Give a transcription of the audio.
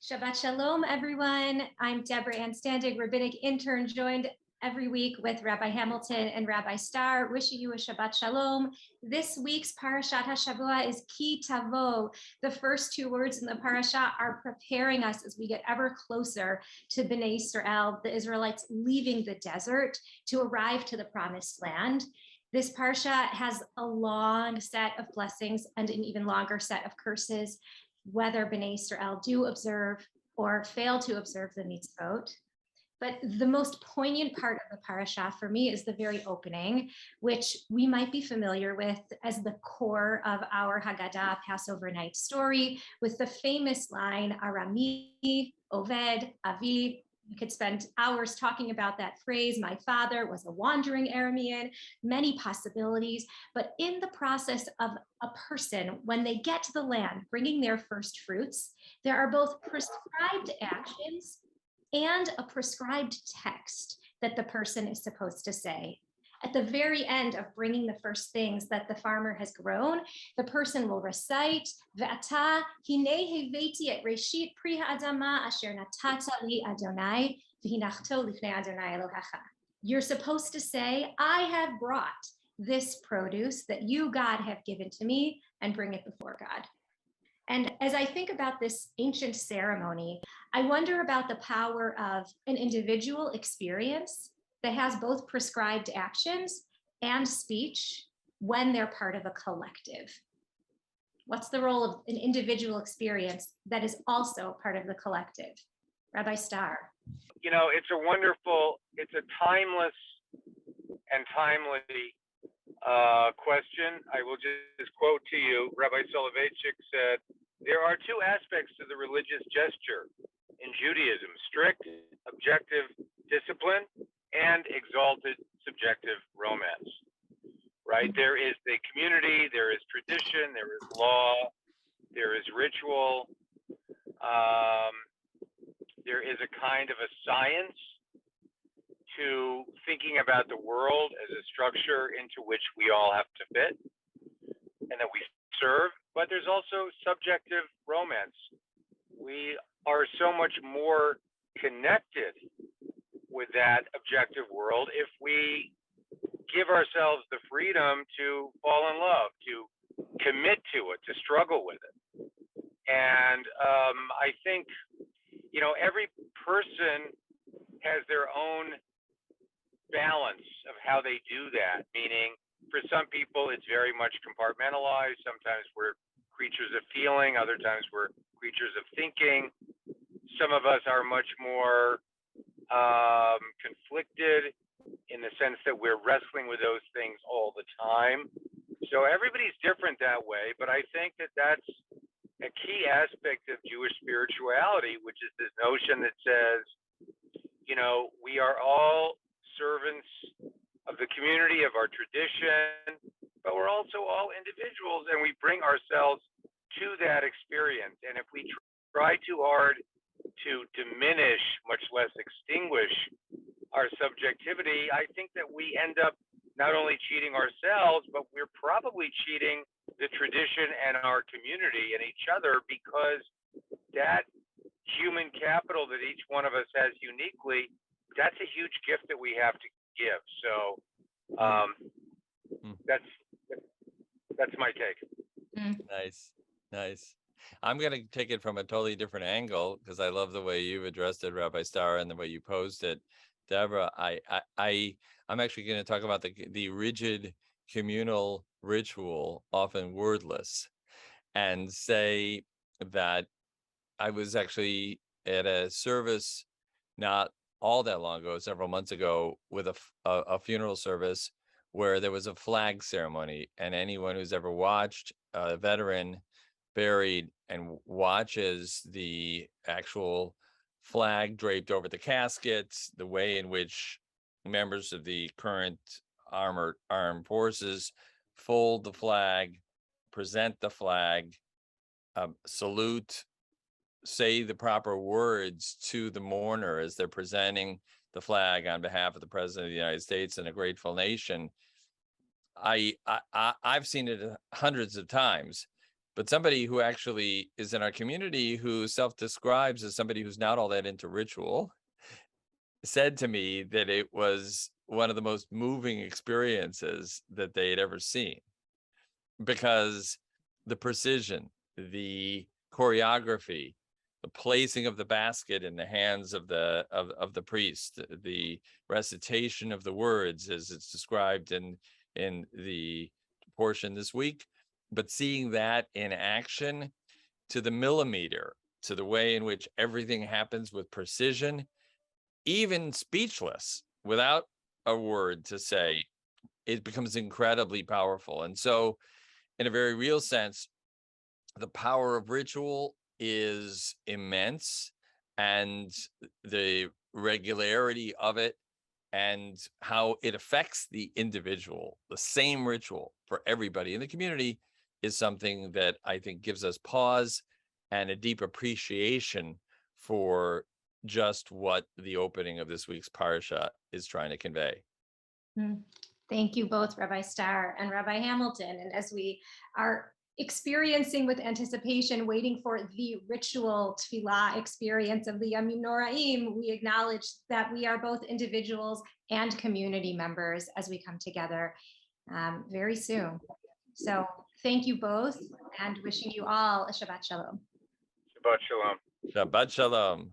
Shabbat Shalom, everyone. I'm Deborah Ann Standig, rabbinic intern, joined every week with Rabbi Hamilton and Rabbi Starr, wishing you a Shabbat Shalom. This week's Parashat HaShavua is Ki Tavo. The first two words in the parasha are preparing us as we get ever closer to Bnei Israel, the Israelites leaving the desert to arrive to the promised land. This parsha has a long set of blessings and an even longer set of curses, whether Bnei Israel do observe or fail to observe the mitzvot. But the most poignant part of the parasha for me is the very opening, which we might be familiar with as the core of our Haggadah Passover night story, with the famous line, Arami, Oved, Avi. We could spend hours talking about that phrase. My father was a wandering Aramean, many possibilities. But in the process of a person, when they get to the land, bringing their first fruits, there are both prescribed actions and a prescribed text that the person is supposed to say. At the very end of bringing the first things that the farmer has grown, the person will recite, Ve'ata hine heveti et reshit pri ha'adama asher natata li Adonai v'hinachto lifnei Adonai Elohecha. You're supposed to say, I have brought this produce that you, God, have given to me, and bring it before God. And as I think about this ancient ceremony, I wonder about the power of an individual experience that has both prescribed actions and speech when they're part of a collective. What's the role of an individual experience that is also part of the collective? Rabbi Starr. You know, it's a timeless and timely question. I will just quote to you, Rabbi Soloveitchik said, there are two aspects to the religious gesture in Judaism: strict, objective discipline and exalted subjective romance, right? There is the community, there is tradition, there is law, there is ritual, there is a kind of a science to thinking about the world as a structure into which we all have to fit and that we serve, but there's also subjective romance. We are so much more connected with that objective world if we give ourselves the freedom to fall in love, to commit to it, to struggle with it. And I think, you know, every person has their own balance of how they do that, meaning for some people it's very much compartmentalized. Sometimes we're creatures of feeling, other times we're creatures of thinking. Some of us are much more conflicted in the sense that we're wrestling with those things all the time. So everybody's different that way, but I think that that's a key aspect of Jewish spirituality, which is this notion that says, you know, we are all servants of the community, of our tradition, but we're also all individuals, and we bring ourselves to that experience. And if we try too hard to diminish, much less extinguish, our subjectivity, I think that we end up not only cheating ourselves, but we're probably cheating the tradition and our community and each other, because that human capital that each one of us has uniquely, that's a huge gift that we have to give. So that's my take. Nice. I'm going to take it from a totally different angle because I love the way you've addressed it, Rabbi Starr, and the way you posed it, Deborah. I'm actually going to talk about the rigid communal ritual, often wordless, and say that I was actually at a service not all that long ago, several months ago, with a funeral service where there was a flag ceremony, and anyone who's ever watched a veteran buried and watches the actual flag draped over the caskets, the way in which members of the current armed forces fold the flag, present the flag, salute, say the proper words to the mourner as they're presenting the flag on behalf of the President of the United States and a grateful nation. I've seen it hundreds of times, but somebody who actually is in our community who self-describes as somebody who's not all that into ritual said to me that it was one of the most moving experiences that they had ever seen, because the precision, the choreography, the placing of the basket in the hands of the priest, the recitation of the words as it's described in the portion this week, but seeing that in action to the millimeter, to the way in which everything happens with precision, even speechless, without a word to say, it becomes incredibly powerful. And so, in a very real sense, the power of ritual is immense, and the regularity of it and how it affects the individual, the same ritual for everybody in the community, is something that I think gives us pause and a deep appreciation for just what the opening of this week's Parashat is trying to convey. Thank you both, Rabbi Starr and Rabbi Hamilton. And as we are experiencing with anticipation, waiting for the ritual tefillah experience of the Yamim Noraim, we acknowledge that we are both individuals and community members as we come together very soon. So thank you both, and wishing you all a Shabbat Shalom. Shabbat Shalom. Shabbat Shalom.